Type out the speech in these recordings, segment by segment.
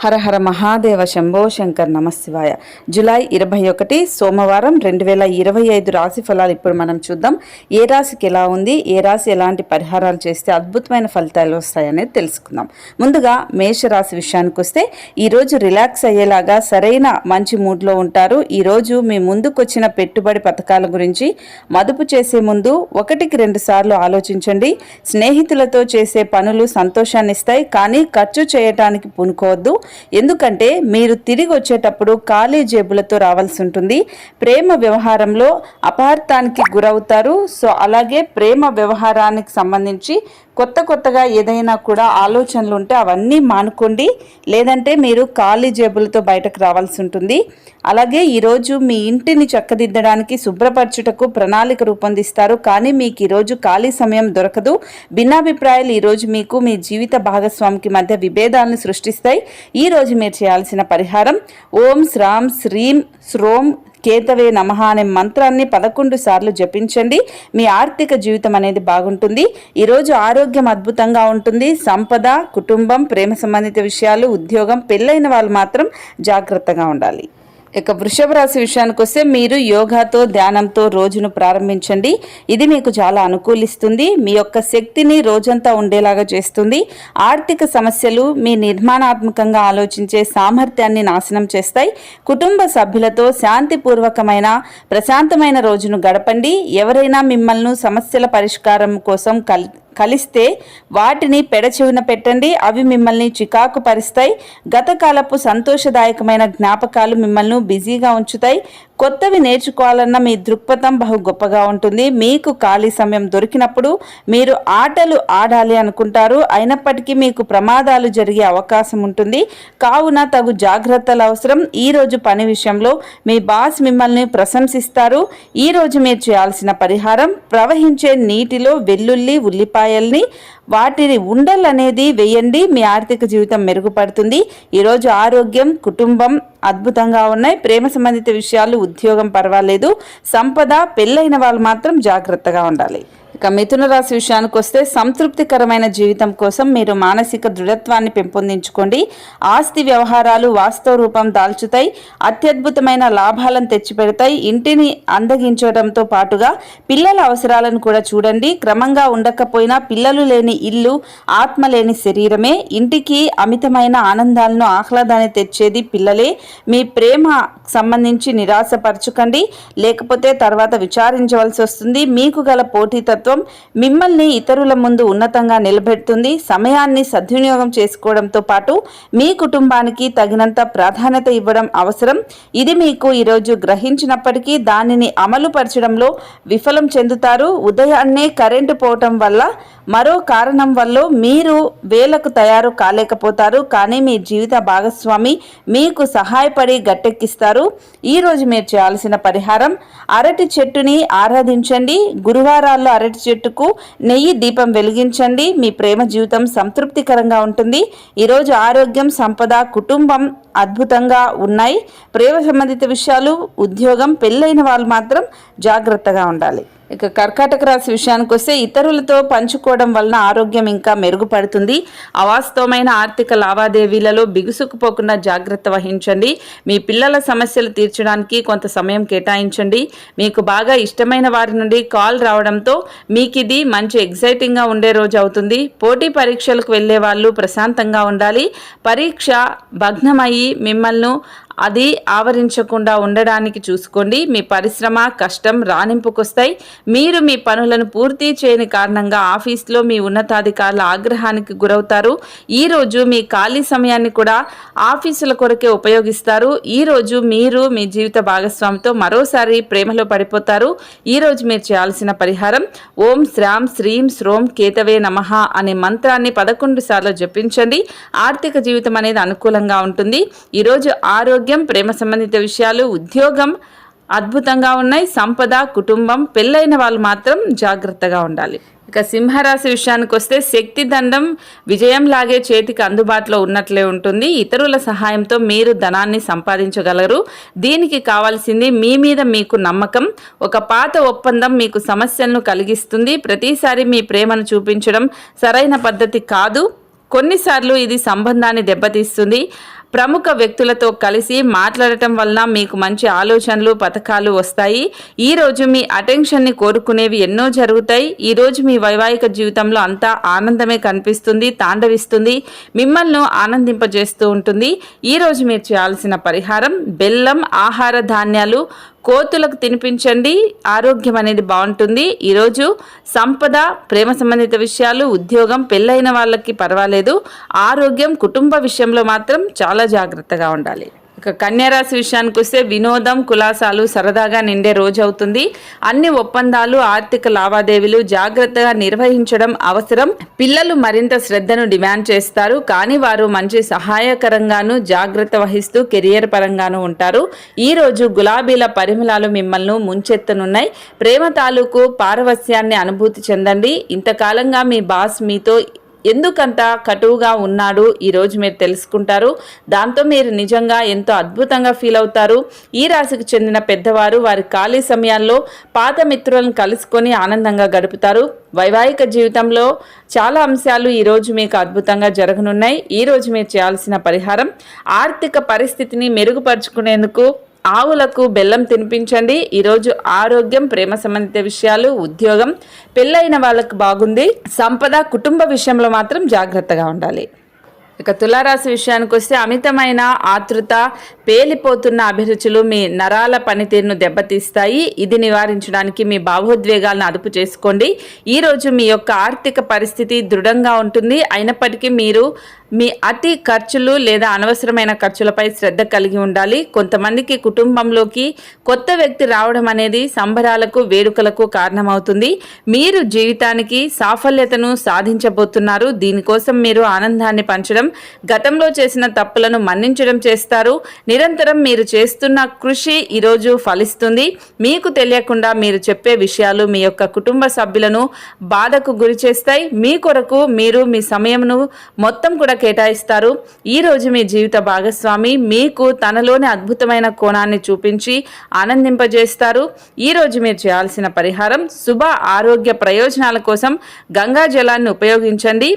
హర హర మహాదేవ శంభో శంకర్ నమశివాయ. జూలై 21 సోమవారం 2025 రాశి ఫలాలు ఇప్పుడు మనం చూద్దాం. ఏ రాశికి ఎలా ఉంది, ఏ రాశి ఎలాంటి పరిహారాలు చేస్తే అద్భుతమైన ఫలితాలు వస్తాయనేది తెలుసుకుందాం. ముందుగా మేషరాశి విషయానికి వస్తే ఈరోజు రిలాక్స్ అయ్యేలాగా సరైన మంచి మూడ్లో ఉంటారు. ఈరోజు మీ ముందుకు వచ్చిన పెట్టుబడి పథకాల గురించి మదుపు చేసే ముందు 1-2 సార్లు ఆలోచించండి. స్నేహితులతో చేసే పనులు సంతోషాన్ని ఇస్తాయి, కానీ ఖర్చు చేయటానికి పూనుకోవద్దు. ఎందుకంటే మీరు తిరిగి వచ్చేటప్పుడు ఖాళీ జేబులతో రావాల్సి ఉంటుంది. ప్రేమ వ్యవహారంలో అపార్థానికి గురవుతారు. సో అలాగే ప్రేమ వ్యవహారానికి సంబంధించి కొత్తగా ఏదైనా కూడా ఆలోచనలు ఉంటే అవన్నీ మానుకోండి, లేదంటే మీరు ఖాళీ జేబులతో బయటకు రావాల్సి ఉంటుంది. అలాగే ఈరోజు మీ ఇంటిని చక్కదిద్దడానికి శుభ్రపరచుటకు ప్రణాళిక రూపొందిస్తారు, కానీ మీకు ఈరోజు ఖాళీ సమయం దొరకదు. భిన్నాభిప్రాయాలు ఈరోజు మీకు మీ జీవిత భాగస్వామికి మధ్య విభేదాలను సృష్టిస్తాయి. ఈరోజు మీరు చేయాల్సిన పరిహారం ఓం శ్రాం శ్రీం శ్రోం కేతవే నమః అనే మంత్రాన్ని 11 సార్లు జపించండి. మీ ఆర్థిక జీవితం అనేది బాగుంటుంది. ఈరోజు ఆరోగ్యం అద్భుతంగా ఉంటుంది. సంపద, కుటుంబం, ప్రేమ సంబంధిత విషయాలు, ఉద్యోగం, పెళ్ళైన వాళ్ళు మాత్రం జాగ్రత్తగా ఉండాలి. ఇక వృషభ రాశి విషయానికి వస్తే మీరు యోగాతో ధ్యానంతో రోజును ప్రారంభించండి. ఇది మీకు చాలా అనుకూలిస్తుంది. మీ యొక్క శక్తిని రోజంతా ఉండేలాగా చేస్తుంది. ఆర్థిక సమస్యలు మీ నిర్మాణాత్మకంగా ఆలోచించే సామర్థ్యాన్ని నాశనం చేస్తాయి. కుటుంబ సభ్యులతో శాంతిపూర్వకమైన ప్రశాంతమైన రోజును గడపండి. ఎవరైనా మిమ్మల్ని సమస్యల పరిష్కారం కోసం కలిస్తే వాటిని పెడచెవిన పెట్టండి. అవి మిమ్మల్ని చికాకు పరిస్తాయి. గతకాలపు సంతోషదాయకమైన జ్ఞాపకాలు మిమ్మల్ని బిజీగా ఉంచుతాయి. కొత్తవి నేర్చుకోవాలన్న మీ దృక్పథం బహు గొప్పగా ఉంటుంది. మీకు ఖాళీ సమయం దొరికినప్పుడు మీరు ఆటలు ఆడాలి అనుకుంటారు, అయినప్పటికీ మీకు ప్రమాదాలు జరిగే అవకాశం ఉంటుంది. కావున తగు జాగ్రత్తలు అవసరం. ఈరోజు పని విషయంలో మీ బాస్ మిమ్మల్ని ప్రశంసిస్తారు. ఈరోజు మీరు చేయాల్సిన పరిహారం ప్రవహించే నీటిలో వెల్లుల్లి, ఉల్లిపాయల్ని వాటిని ఉండలనేది వేయండి. మీ ఆర్థిక జీవితం మెరుగుపడుతుంది. ఈరోజు ఆరోగ్యం, కుటుంబం అద్భుతంగా ఉన్నాయి. ప్రేమ సంబంధిత విషయాలు, ఉద్యోగం పర్వాలేదు. సంపద, పెళ్ళైన వాళ్ళు మాత్రం జాగ్రత్తగా ఉండాలి. ఇక మిథున రాశి విషయానికి వస్తే సంతృప్తికరమైన జీవితం కోసం మీరు మానసిక దృఢత్వాన్ని పెంపొందించుకోండి. ఆస్తి వ్యవహారాలు వాస్తవ రూపం దాల్చుతాయి. అత్యద్భుతమైన లాభాలను తెచ్చిపెడతాయి. ఇంటిని అందగించడంతో పాటుగా పిల్లల అవసరాలను కూడా చూడండి. క్రమంగా ఉండకపోయినా పిల్లలు లేని ఇల్లు ఆత్మ లేని శరీరమే. ఇంటికి అమితమైన ఆనందాలను, ఆహ్లాదాన్ని తెచ్చేది పిల్లలే. మీ ప్రేమ సంబంధించి నిరాశపరచుకండి, లేకపోతే తర్వాత విచారించవలసి వస్తుంది. మీకు గల పోటీతత్వం మిమ్మల్ని ఇతరుల ముందు ఉన్నతంగా నిలబెడుతుంది. సమయాన్ని సద్వినియోగం చేసుకోవడంతో పాటు మీ కుటుంబానికి తగినంత ప్రాధాన్యత ఇవ్వడం అవసరం. ఇది మీకు ఈరోజు గ్రహించినప్పటికీ దానిని అమలు పరచడంలో విఫలం చెందుతారు. ఉదయాన్నే కరెంటు పోవటం వల్ల, మరో కారణం వల్ల మీరు వేలకు తయారు కాలేకపోతారు, కానీ మీ జీవిత భాగస్వామి మీకు సహాయపడి గట్టెక్కిస్తారు. ఈరోజు మీరు చేయాల్సిన పరిహారం అరటి చెట్టుని ఆరాధించండి. గురువారాల్లో అరటి చెట్టుకు నెయ్యి దీపం వెలిగించండి. మీ ప్రేమ జీవితం సంతృప్తికరంగా ఉంటుంది. ఈరోజు ఆరోగ్యం, సంపద, కుటుంబం అద్భుతంగా ఉన్నాయి. ప్రేమ సంబంధిత విషయాలు, ఉద్యోగం, పెళ్ళైన వాళ్ళు మాత్రం జాగ్రత్తగా ఉండాలి. ఇక కర్కాటక రాశి విషయానికి వస్తే ఇతరులతో పంచుకోవడం వలన ఆరోగ్యం ఇంకా మెరుగుపడుతుంది. అవాస్తవమైన ఆర్థిక లావాదేవీలలో బిగుసుకుపోకుండా జాగ్రత్త వహించండి. మీ పిల్లల సమస్యలు తీర్చడానికి కొంత సమయం కేటాయించండి. మీకు బాగా ఇష్టమైన వారి నుండి కాల్ రావడంతో మీకు ఇది మంచి ఎగ్జైటింగ్గా ఉండే రోజు అవుతుంది. పోటీ పరీక్షలకు వెళ్ళే వాళ్ళు ప్రశాంతంగా ఉండాలి. పరీక్ష భగ్నమయ్యి మిమ్మల్ని అది ఆవరించకుండా ఉండడానికి చూసుకోండి. మీ పరిశ్రమ, కష్టం రాణింపుకొస్తాయి. మీరు మీ పనులను పూర్తి చేయని కారణంగా ఆఫీస్లో మీ ఉన్నతాధికారుల ఆగ్రహానికి గురవుతారు. ఈరోజు మీ ఖాళీ సమయాన్ని కూడా ఆఫీసుల కొరకే ఉపయోగిస్తారు. ఈరోజు మీరు మీ జీవిత భాగస్వామితో మరోసారి ప్రేమలో పడిపోతారు. ఈరోజు మీరు చేయాల్సిన పరిహారం ఓం శ్రాం శ్రీం శ్రోం కేతవే నమః అనే మంత్రాన్ని 11 సార్లు జపించండి. ఆర్థిక జీవితం అనేది అనుకూలంగా ఉంటుంది. ఈరోజు ఆరోగ్యం, ప్రేమ సంబంధిత విషయాలు, ఉద్యోగం అద్భుతంగా ఉన్నాయి. సంపద, కుటుంబం, పెళ్ళైన వాళ్ళు మాత్రం జాగ్రత్తగా ఉండాలి. ఇక సింహరాశి విషయానికి వస్తే శక్తి దండం విజయంలాగే చేతికి అందుబాటులో ఉన్నట్లే ఉంటుంది. ఇతరుల సహాయంతో మీరు ధనాన్ని సంపాదించగలరు. దీనికి కావాల్సింది మీ మీద మీకు నమ్మకం. ఒక పాత ఒప్పందం మీకు సమస్యలను కలిగిస్తుంది. ప్రతిసారి మీ ప్రేమను చూపించడం సరైన పద్ధతి కాదు. కొన్నిసార్లు ఇది సంబంధాన్ని దెబ్బతీస్తుంది. ప్రముఖ వ్యక్తులతో కలిసి మాట్లాడటం వలన మీకు మంచి ఆలోచనలు పథకాలు వస్తాయి. ఈరోజు మీ అటెన్షన్ని కోరుకునేవి ఎన్నో జరుగుతాయి. ఈరోజు మీ వైవాహిక జీవితంలో అంతా ఆనందమే కనిపిస్తుంది, తాండవిస్తుంది, మిమ్మల్ని ఆనందింపజేస్తూ ఉంటుంది. ఈరోజు మీరు చేయాల్సిన పరిహారం బెల్లం, ఆహార ధాన్యాలు కోతులకు తినిపించండి. ఆరోగ్యం అనేది బాగుంటుంది. ఈరోజు సంపద, ప్రేమ సంబంధిత విషయాలు, ఉద్యోగం, పెళ్ళైన వాళ్ళకి పర్వాలేదు. ఆరోగ్యం, కుటుంబ విషయంలో మాత్రం చాలా జాగ్రత్తగా ఉండాలి. ఇక కన్యారాశి విషయానికి వస్తే వినోదం, కులాసాలు సరదాగా నిండే రోజు అవుతుంది. అన్ని ఒప్పందాలు, ఆర్థిక లావాదేవీలు జాగ్రత్తగా నిర్వహించడం అవసరం. పిల్లలు మరింత శ్రద్ధను డిమాండ్ చేస్తారు, కానీ వారు మంచి సహాయకరంగాను జాగ్రత్త వహిస్తూ కెరియర్ పరంగాను ఉంటారు. ఈ రోజు గులాబీల పరిమళాలు మిమ్మల్ని ముంచెత్తనున్నాయి. ప్రేమ తాలూకు పారవస్యాన్ని అనుభూతి చెందండి. ఇంతకాలంగా మీ బాస్ మీతో ఎందుకంత కటువుగా ఉన్నాడు ఈరోజు మీరు తెలుసుకుంటారు. దాంతో మీరు నిజంగా ఎంతో అద్భుతంగా ఫీల్ అవుతారు. ఈ రాశికి చెందిన పెద్దవారు వారి ఖాళీ సమయాల్లో పాత మిత్రులను కలుసుకొని ఆనందంగా గడుపుతారు. వైవాహిక జీవితంలో చాలా అంశాలు ఈరోజు మీకు అద్భుతంగా జరగనున్నాయి. ఈరోజు మీరు చేయాల్సిన పరిహారం ఆర్థిక పరిస్థితిని మెరుగుపరుచుకునేందుకు ఆవులకు బెల్లం తినిపించండి. ఈరోజు ఆరోగ్యం, ప్రేమ సంబంధిత విషయాలు, ఉద్యోగం, పెళ్ళైన వాళ్ళకు బాగుంది. సంపద, కుటుంబ విషయంలో మాత్రం జాగ్రత్తగా ఉండాలి. ఇక తులారాశి విషయానికి వస్తే అమితమైన ఆతృత, పేలిపోతున్న అభిరుచులు మీ నరాల పనితీరును దెబ్బతీస్తాయి. ఇది నివారించడానికి మీ భావోద్వేగాలను అదుపు చేసుకోండి. ఈరోజు మీ యొక్క ఆర్థిక పరిస్థితి దృఢంగా ఉంటుంది. అయినప్పటికీ మీరు మీ అతి ఖర్చులు లేదా అనవసరమైన ఖర్చులపై శ్రద్ధ కలిగి ఉండాలి. కొంతమందికి కుటుంబంలోకి కొత్త వ్యక్తి రావడం అనేది సంబరాలకు, వేడుకలకు కారణమవుతుంది. మీరు జీవితానికి సాఫల్యతను సాధించబోతున్నారు. దీనికోసం మీరు ఆనందాన్ని పంచడం, గతంలో చేసిన తప్పులను మన్నించడం చేస్తారు. నిరంతరం మీరు చేస్తున్న కృషి ఈరోజు ఫలిస్తుంది. మీకు తెలియకుండా మీరు చెప్పే విషయాలు మీ యొక్క కుటుంబ సభ్యులను బాధకు గురి చేస్తాయి. మీ కొరకు మీరు మీ సమయమును మొత్తం కూడా కేటాయిస్తారు. ఈరోజు మీ జీవిత భాగస్వామి మీకు తనలోని అద్భుతమైన కోణాన్ని చూపించి ఆనందింపజేస్తారు. ఈరోజు మీరు చేయాల్సిన పరిహారం శుభ ఆరోగ్య ప్రయోజనాల కోసం గంగా జలాన్ని ఉపయోగించండి.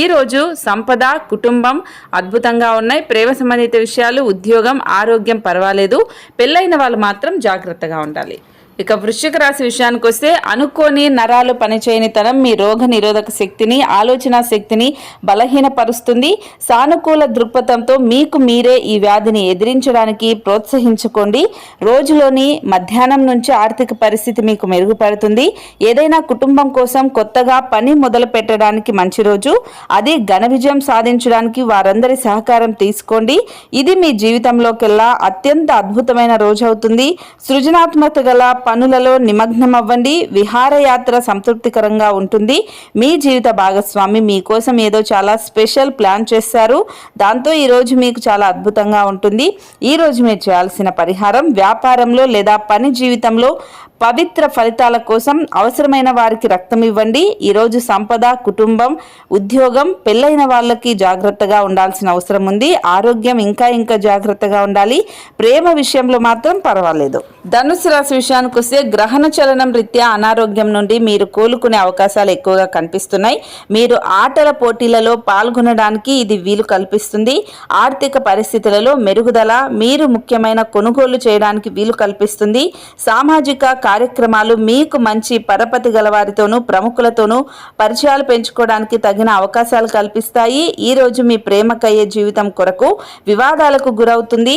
ఈరోజు సంపద, కుటుంబం అద్భుతంగా ఉన్నాయి. ప్రేమ సంబంధిత విషయాలు, ఉద్యోగం, ఆరోగ్యం పర్వాలేదు. పెళ్ళైన వాళ్ళు మాత్రం జాగ్రత్తగా ఉండాలి. ఇక వృశ్చిక రాశి విషయానికి వస్తే అనుకోని నరాలు పనిచేయనితనం మీ రోగ నిరోధక శక్తిని, ఆలోచన శక్తిని బలహీనపరుస్తుంది. సానుకూల దృక్పథంతో మీకు మీరే ఈ వ్యాధిని ఎదిరించడానికి ప్రోత్సహించుకోండి. రోజులోని మధ్యాహ్నం నుంచి ఆర్థిక పరిస్థితి మీకు మెరుగుపడుతుంది. ఏదైనా కుటుంబం కోసం కొత్తగా పని మొదలు పెట్టడానికి మంచి రోజు. అది ఘన విజయం సాధించడానికి వారందరి సహకారం తీసుకోండి. ఇది మీ జీవితంలోకెల్లా అత్యంత అద్భుతమైన రోజు అవుతుంది. సృజనాత్మకత గల పనులలో నిమగ్నమవ్వండి. విహారయాత్ర సంతృప్తికరంగా ఉంటుంది. మీ జీవిత భాగస్వామి మీకోసం ఏదో చాలా స్పెషల్ ప్లాన్ చేస్తారు. దాంతో ఈరోజు మీకు చాలా అద్భుతంగా ఉంటుంది. ఈరోజు మీరు చేయాల్సిన పరిహారం వ్యాపారంలో లేదా పని జీవితంలో పవిత్ర ఫలితాల కోసం అవసరమైన వారికి రక్తం ఇవ్వండి. ఈరోజు సంపద, కుటుంబం, ఉద్యోగం, పెళ్ళైన వాళ్ళకి జాగ్రత్తగా ఉండాల్సిన అవసరం ఉంది. ఆరోగ్యం ఇంకా జాగ్రత్తగా ఉండాలి. ప్రేమ విషయంలో మాత్రం పర్వాలేదు. ధనుసు రాశి విషయానికి వస్తే గ్రహణ చలనం రీత్యా అనారోగ్యం నుండి మీరు కోలుకునే అవకాశాలు ఎక్కువగా కనిపిస్తున్నాయి. మీరు ఆటల పోటీలలో పాల్గొనడానికి ఇది వీలు కల్పిస్తుంది. ఆర్థిక పరిస్థితులలో మెరుగుదల, మీరు ముఖ్యమైన కొనుగోలు చేయడానికి వీలు కల్పిస్తుంది. సామాజిక కార్యక్రమాలు మీకు మంచి పరపతి గలవారితోనూ ప్రముఖులతోనూ పరిచయాలు పెంచుకోవడానికి తగిన అవకాశాలు కల్పిస్తాయి. ఈరోజు మీ ప్రేమకయ్యే జీవితం కొరకు వివాదాలకు గురవుతుంది.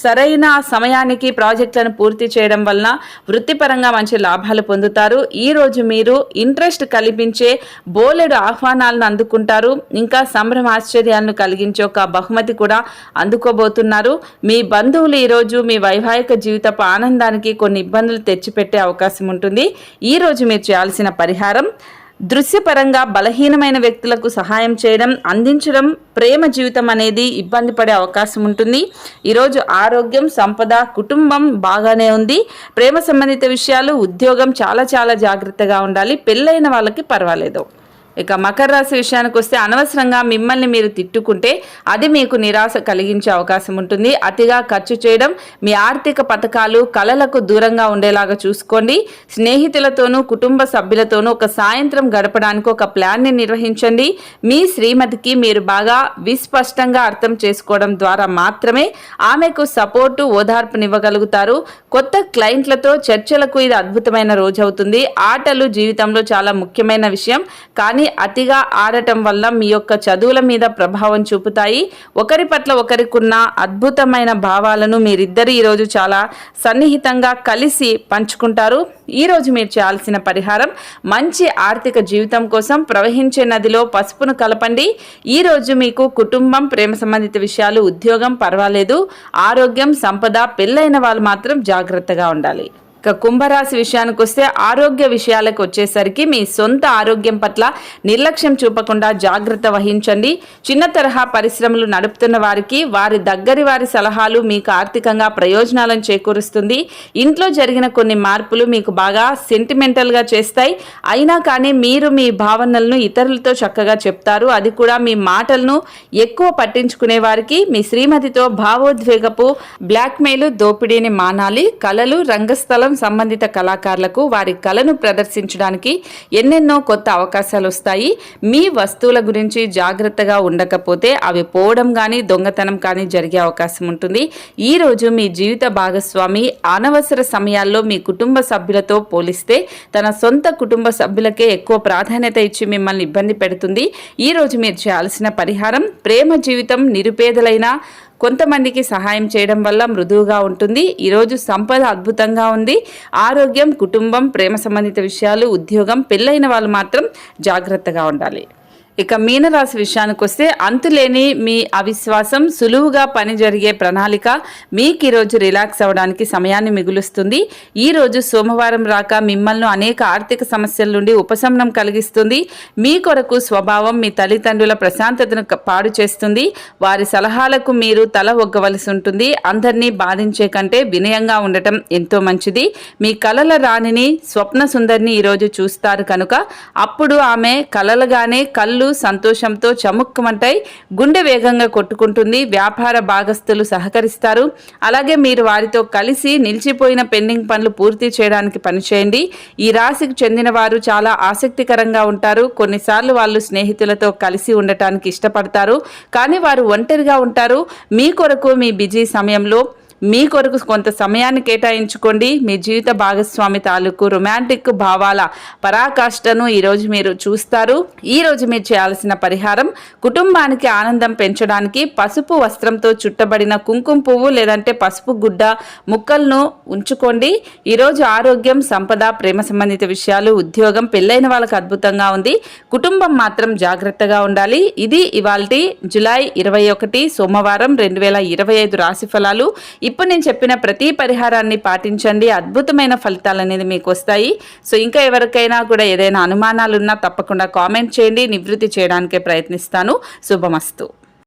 సరైన సమయానికి ప్రాజెక్టులను పూర్తి చేయడం వలన వృత్తిపరంగా మంచి లాభాలు పొందుతారు. ఈరోజు మీరు ఇంట్రెస్ట్ కల్పించే బోలెడు ఆహ్వానాలను అందుకుంటారు. ఇంకా సంభ్రమ ఆశ్చర్యాలను కలిగించే ఒక బహుమతి కూడా అందుకోబోతున్నారు. మీ బంధువులు ఈరోజు మీ వైవాహిక జీవితపు ఆనందానికి కొన్ని ఇబ్బందులు తెచ్చిపెట్టే అవకాశం ఉంటుంది. ఈరోజు మీరు చేయాల్సిన పరిహారం దృశ్యపరంగా బలహీనమైన వ్యక్తులకు సహాయం చేయడం, అందించడం. ప్రేమ జీవితం అనేది ఇబ్బంది పడే అవకాశం ఉంటుంది. ఈరోజు ఆరోగ్యం, సంపద, కుటుంబం బాగానే ఉంది. ప్రేమ సంబంధిత విషయాలు, ఉద్యోగం చాలా జాగ్రత్తగా ఉండాలి. పెళ్ళైన వాళ్ళకి పర్వాలేదు. ఇక మకర రాశి విషయానికి వస్తే అనవసరంగా మిమ్మల్ని మీరు తిట్టుకుంటే అది మీకు నిరాశ కలిగించే అవకాశం ఉంటుంది. అతిగా ఖర్చు చేయడం, మీ ఆర్థిక పథకాలు కలలకు దూరంగా ఉండేలాగా చూసుకోండి. స్నేహితులతోనూ కుటుంబ సభ్యులతోనూ ఒక సాయంత్రం గడపడానికి ఒక ప్లాన్ని నిర్వహించండి. మీ శ్రీమతికి మీరు బాగా విస్పష్టంగా అర్థం చేసుకోవడం ద్వారా మాత్రమే ఆమెకు సపోర్టు ఓదార్పునివ్వగలుగుతారు. కొత్త క్లయింట్లతో చర్చలకు ఇది అద్భుతమైన రోజు అవుతుంది. ఆటలు జీవితంలో చాలా ముఖ్యమైన విషయం, కానీ అతిగా ఆడటం వల్ల మీ యొక్క చదువుల మీద ప్రభావం చూపుతాయి. ఒకరి పట్ల ఒకరికున్న అద్భుతమైన భావాలను మీరిద్దరు ఈరోజు చాలా సన్నిహితంగా కలిసి పంచుకుంటారు. ఈరోజు మీరు చేయాల్సిన పరిహారం, మంచి ఆర్థిక జీవితం కోసం ప్రవహించే నదిలో పసుపును కలపండి. ఈరోజు మీకు కుటుంబం, ప్రేమ సంబంధిత విషయాలు, ఉద్యోగం పర్వాలేదు. ఆరోగ్యం, సంపద, పెళ్ళైన వాళ్ళు మాత్రం జాగ్రత్తగా ఉండాలి. ఇక కుంభరాశి విషయానికి వస్తే ఆరోగ్య విషయాలకు వచ్చేసరికి మీ సొంత ఆరోగ్యం పట్ల నిర్లక్ష్యం చూపకుండా జాగ్రత్త వహించండి. చిన్న తరహా పరిశ్రమలు నడుపుతున్న వారికి వారి దగ్గరి వారి సలహాలు మీకు ఆర్థికంగా ప్రయోజనాలను చేకూరుస్తుంది. ఇంట్లో జరిగిన కొన్ని మార్పులు మీకు బాగా సెంటిమెంటల్గా చేస్తాయి. అయినా కానీ మీరు మీ భావనలను ఇతరులతో చక్కగా చెప్తారు. అది కూడా మీ మాటలను ఎక్కువ పట్టించుకునే వారికి మీ శ్రీమతితో భావోద్వేగపు బ్లాక్మెయిల్, దోపిడీని మానాలి. కళలు, రంగస్థలం సంబంధిత కళాకారులకు వారి కళను ప్రదర్శించడానికి ఎన్నెన్నో కొత్త అవకాశాలు వస్తాయి. మీ వస్తువుల గురించి జాగ్రత్తగా ఉండకపోతే అవి పోవడం కానీ దొంగతనం కానీ జరిగే అవకాశం ఉంటుంది. ఈ రోజు మీ జీవిత భాగస్వామి అనవసర సమయాల్లో మీ కుటుంబ సభ్యులతో పోలిస్తే తన సొంత కుటుంబ సభ్యులకే ఎక్కువ ప్రాధాన్యత ఇచ్చి మిమ్మల్ని ఇబ్బంది పెడుతుంది. ఈ రోజు మీరు చేయాల్సిన పరిహారం, ప్రేమ జీవితం నిరుపేదలైన కొంతమందికి సహాయం చేయడం వల్ల మృదువుగా ఉంటుంది. ఈరోజు సంపద అద్భుతంగా ఉంది. ఆరోగ్యం, కుటుంబం, ప్రేమ సంబంధిత విషయాలు, ఉద్యోగం, పెళ్ళైన వాళ్ళు మాత్రం జాగ్రత్తగా ఉండాలి. ఇక మీనరాశి విషయానికి వస్తే అంతులేని మీ అవిశ్వాసం, సులువుగా పని జరిగే ప్రణాళిక మీకు ఈరోజు రిలాక్స్ అవ్వడానికి సమయాన్ని మిగులుస్తుంది. ఈరోజు సోమవారం రాక మిమ్మల్ని అనేక ఆర్థిక సమస్యల నుండి ఉపశమనం కలిగిస్తుంది. మీ కొరకు స్వభావం మీ తల్లిదండ్రుల ప్రశాంతతను పాడు చేస్తుంది. వారి సలహాలకు మీరు తల ఒగ్గవలసి ఉంటుంది. అందరినీ బాధించే కంటే వినయంగా ఉండటం ఎంతో మంచిది. మీ కలల రాణిని, స్వప్న సుందరిని ఈరోజు చూస్తారు కనుక అప్పుడు ఆమె కలలుగానే కళ్ళు సంతోషంతో చముక్కుమంటాయి. గుండె వేగంగా కొట్టుకుంటుంది. వ్యాపార భాగస్తులు సహకరిస్తారు. అలాగే మీరు వారితో కలిసి నిలిచిపోయిన పెండింగ్ పనులు పూర్తి చేయడానికి పనిచేయండి. ఈ రాశికి చెందిన వారు చాలా ఆసక్తికరంగా ఉంటారు. కొన్నిసార్లు వాళ్ళు స్నేహితులతో కలిసి ఉండటానికి ఇష్టపడతారు, కానీ వారు ఒంటరిగా ఉంటారు. మీ కొరకు మీ బిజీ సమయంలో మీ కొరకు కొంత సమయాన్ని కేటాయించుకోండి. మీ జీవిత భాగస్వామి తాలూకు రొమాంటిక్ భావాల పరాకాష్ఠను ఈరోజు మీరు చూస్తారు. ఈరోజు మీరు చేయాల్సిన పరిహారం, కుటుంబానికి ఆనందం పెంచడానికి పసుపు వస్త్రంతో చుట్టబడిన కుంకుమ పువ్వు లేదంటే పసుపు గుడ్డ ముక్కలను ఉంచుకోండి. ఈరోజు ఆరోగ్యం, సంపద, ప్రేమ సంబంధిత విషయాలు, ఉద్యోగం, పెళ్ళైన వాళ్ళకి అద్భుతంగా ఉంది. కుటుంబం మాత్రం జాగ్రత్తగా ఉండాలి. ఇది ఇవాల్టి జూలై 21 సోమవారం 2025 రాశి ఫలాలు. ఇప్పుడు నేను చెప్పిన ప్రతి పరిహారాన్ని పాటించండి. అద్భుతమైన ఫలితాలు అనేది మీకు వస్తాయి. సో ఇంకా ఎవరికైనా కూడా ఏదైనా అనుమానాలున్నా తప్పకుండా కామెంట్ చేయండి. నివృత్తి చేయడానికే ప్రయత్నిస్తాను. శుభమస్తు.